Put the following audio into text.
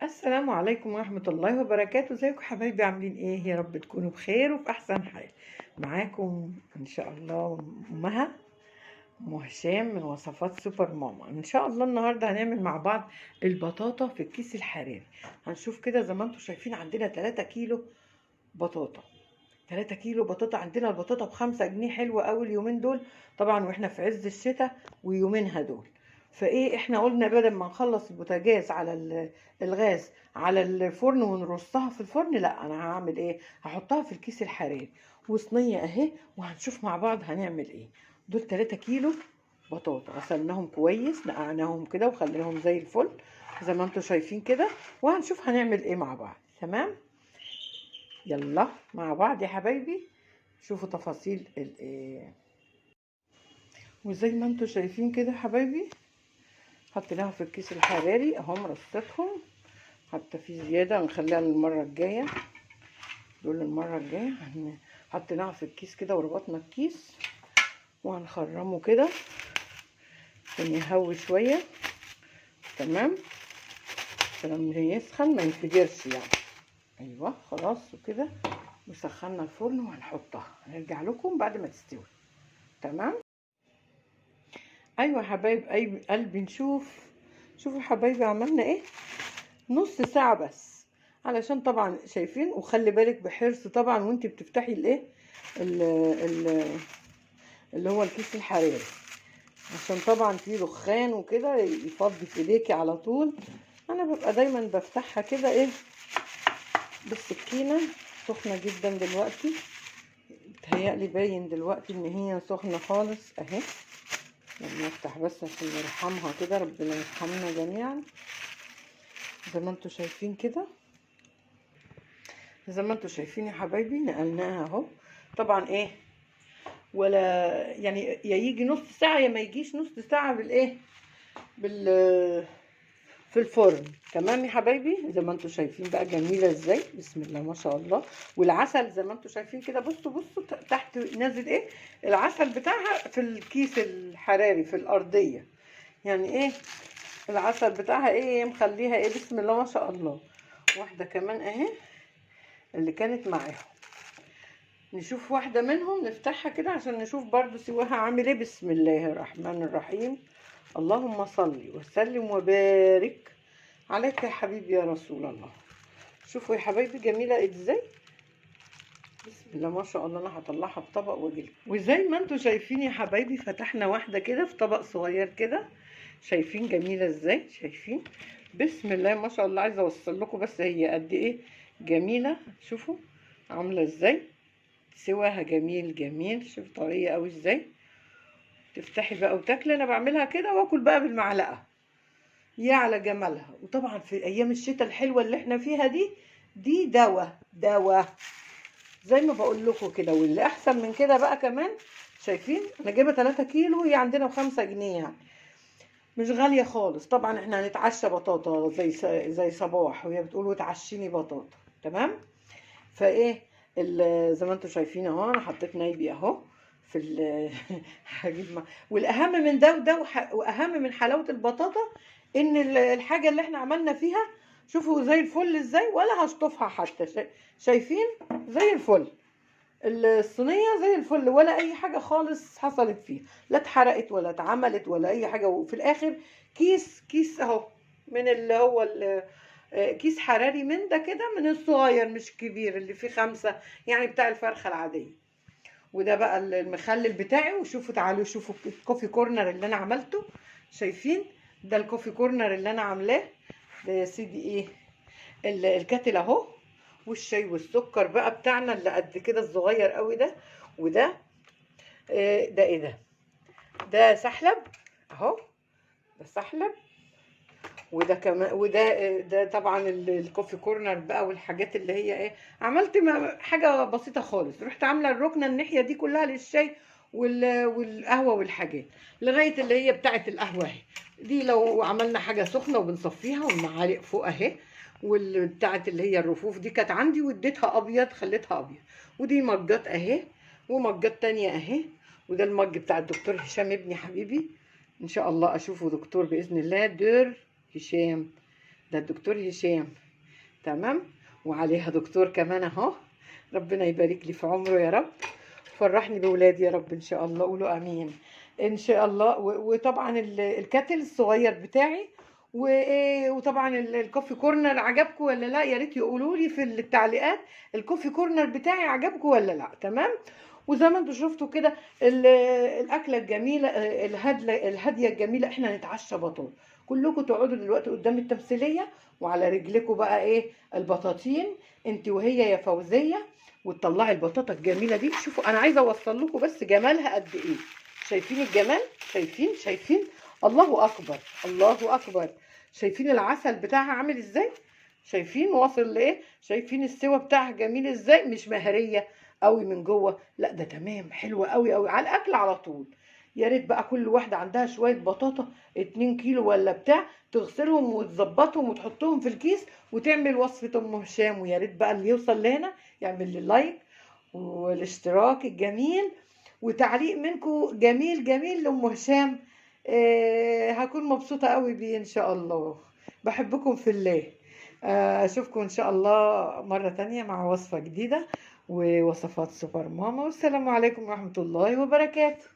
السلام عليكم ورحمة الله وبركاته. ازيكم حبايبي؟ عاملين ايه؟ يا رب تكونوا بخير وفي احسن حال. معاكم ان شاء الله امها ام هشام من وصفات سوبر ماما. ان شاء الله النهارده هنعمل مع بعض البطاطا في الكيس الحراري. هنشوف كده زي ما انتم شايفين عندنا 3 كيلو بطاطا. 3 كيلو بطاطا. عندنا البطاطا ب5 جنيه، حلوة قوي اليومين دول طبعا، واحنا في عز الشتاء ويومينها دول. فايه احنا قلنا بدل ما نخلص البوتاجاز على الغاز على الفرن ونرصها في الفرن، لا انا هعمل ايه، هحطها في الكيس الحراري وصينيه اهي، وهنشوف مع بعض هنعمل ايه. دول 3 كيلو بطاطا، غسلناهم كويس، نقعناهم كده وخليناهم زي الفل زي ما انتم شايفين كده، وهنشوف هنعمل ايه مع بعض. تمام، يلا مع بعض يا حبايبي شوفوا تفاصيل الايه. وزي ما انتم شايفين كده يا حبايبي حطيناها في الكيس الحراري اهو، مرصتهم. حتى في زياده هنخليها للمره الجايه، دول المره الجايه. حطيناها في الكيس كده وربطنا الكيس، وهنخرمه كده عشان يهوي شويه. تمام، عشان لما يسخن ما ينفجرش يعني. ايوه خلاص وكده، وسخنا الفرن وهنحطها، هنرجع لكم بعد ما تستوي. تمام. ايوه يا حبايب قلبي، شوفوا يا حبايبي عملنا ايه. نص ساعه بس، علشان طبعا شايفين، وخلي بالك بحرص طبعا وانت بتفتحي الايه ال- ال- اللي هو الكيس الحراري، عشان طبعا فيه دخان وكده يفضي في ايديكي على طول. انا ببقى دايما بفتحها كده ايه بالسكينه. سخنه جدا دلوقتي، بتهيألي باين دلوقتي ان هي سخنه خالص اهي. لما نفتح بس عشان نرحمها كده، ربنا يرحمنا جميعا. زي ما انتوا شايفين كده، زي ما انتوا شايفين يا حبايبي، نقلناها اهو. طبعا ايه، ولا يعني يا يجي نص ساعة يا ما يجيش نص ساعة بالايه في الفرن. تمام يا حبايبي، زي ما انتوا شايفين بقى جميلة ازاي، بسم الله ما شاء الله. والعسل زي ما انتوا شايفين كده، بصوا تحت نازل ايه العسل بتاعها في الكيس الحراري في الأرضية. يعني ايه العسل بتاعها ايه مخليها ايه، بسم الله ما شاء الله. واحدة كمان اهي اللي كانت معاهم، نشوف واحدة منهم نفتحها كده عشان نشوف برضو سواها عامل ايه. بسم الله الرحمن الرحيم، اللهم صل وسلم وبارك عليك يا حبيبي يا رسول الله. شوفوا يا حبايبي جميلة ازاي، بسم الله ما شاء الله. انا هطلعها في طبق واجيلكم. وزي ما انتوا شايفين يا حبايبي، فتحنا واحدة كده في طبق صغير كده، شايفين جميلة ازاي، شايفين بسم الله ما شاء الله. عايزة اوصل لكم بس هي قد ايه جميلة. شوفوا عاملة ازاي، سواها جميل جميل. شوف طرية قوي ازاي، تفتحي بقى وتاكلي. انا بعملها كده واكل بقى بالمعلقة، يا على جمالها. وطبعا في ايام الشتاء الحلوة اللي احنا فيها دي دواء زي ما بقول لكم كده. واللي احسن من كده بقى كمان، شايفين انا جايبه 3 كيلو، هي عندنا ب5 جنيه يعني، مش غاليه خالص. طبعا احنا هنتعشى بطاطا زي صباح، وهي بتقول وتعشيني بطاطا. تمام. فايه زي ما انتم شايفين اهو، انا حطيت نايبي اهو في هجيب والاهم من ده واهم من حلاوه البطاطا ان الحاجه اللي احنا عملنا فيها، شوفوا زي الفل ازاي، ولا هشطفها حتى. شايفين زي الفل، الصينيه زي الفل، ولا اي حاجه خالص حصلت فيها، لا اتحرقت ولا اتعملت ولا اي حاجه. وفي الاخر كيس اهو من اللي هو كيس حراري من ده كده، من الصغير مش الكبير اللي فيه 5 يعني، بتاع الفرخه العاديه. وده بقى المخلل بتاعي. وشوفوا تعالوا شوفوا الكوفي كورنر اللي انا عملته، شايفين ده الكوفي كورنر اللي انا عاملاه ده يا سيدي. ايه الكاتل اهو، والشاي والسكر بقى بتاعنا اللي قد كده الصغير قوي ده. وده ده ايه ده سحلب اهو، ده سحلب. وده كمان، ده طبعا الكوفي كورنر بقى، والحاجات اللي هي ايه. عملت حاجه بسيطه خالص، رحت عامله الركنه الناحيه دي كلها للشاي والقهوه والحاجات، لغايه اللي هي بتاعه القهوه اهي. دي لو عملنا حاجه سخنه وبنصفيها، والمعالق فوق اهي. والبتاعه اللي هي الرفوف دي كانت عندي واديتها ابيض، خليتها ابيض. ودي مجات اهي، ومجات تانية اهي. وده المج بتاع الدكتور هشام ابني حبيبي، ان شاء الله اشوفه دكتور باذن الله، دور هشام ده الدكتور هشام. تمام. وعليها دكتور كمان اهو. ربنا يبارك لي في عمره يا رب. فرحني بولادي يا رب ان شاء الله، قولوا امين. ان شاء الله. وطبعا الكاتل الصغير بتاعي، وطبعا الكوفي كورنر عجبكم ولا لا؟ يا ريت يقولوا لي في التعليقات الكوفي كورنر بتاعي عجبكم ولا لا. تمام. وزي ما انتم شفتوا كده الاكله الجميله الهاديه الجميله. احنا نتعشى بطاطا، كلكم تقعدوا دلوقتي قدام التمثيليه وعلى رجلكم بقى ايه البطاطين، انت وهي يا فوزيه، وتطلعي البطاطا الجميله دي. شوفوا انا عايزه اوصل لكم بس جمالها قد ايه. شايفين الجمال؟ شايفين؟ الله اكبر، الله اكبر. شايفين العسل بتاعها عامل ازاي؟ شايفين واصل لايه؟ شايفين السوا بتاعها جميل ازاي؟ مش مهريه قوي من جوه، لا ده تمام، حلوه قوي قوي على الاكل على طول. يا ريت بقى كل واحده عندها شويه بطاطا 2 كيلو ولا بتاع، تغسلهم وتظبطهم وتحطهم في الكيس وتعمل وصفه ام هشام. ويا ريت بقى اللي يوصل لهنا يعمل لي لايك والاشتراك الجميل وتعليق منكم جميل جميل لأم هشام. هكون مبسوطة قوي بيه إن شاء الله. بحبكم في الله. أشوفكم إن شاء الله مرة تانية مع وصفة جديدة ووصفات سوبر ماما. والسلام عليكم ورحمة الله وبركاته.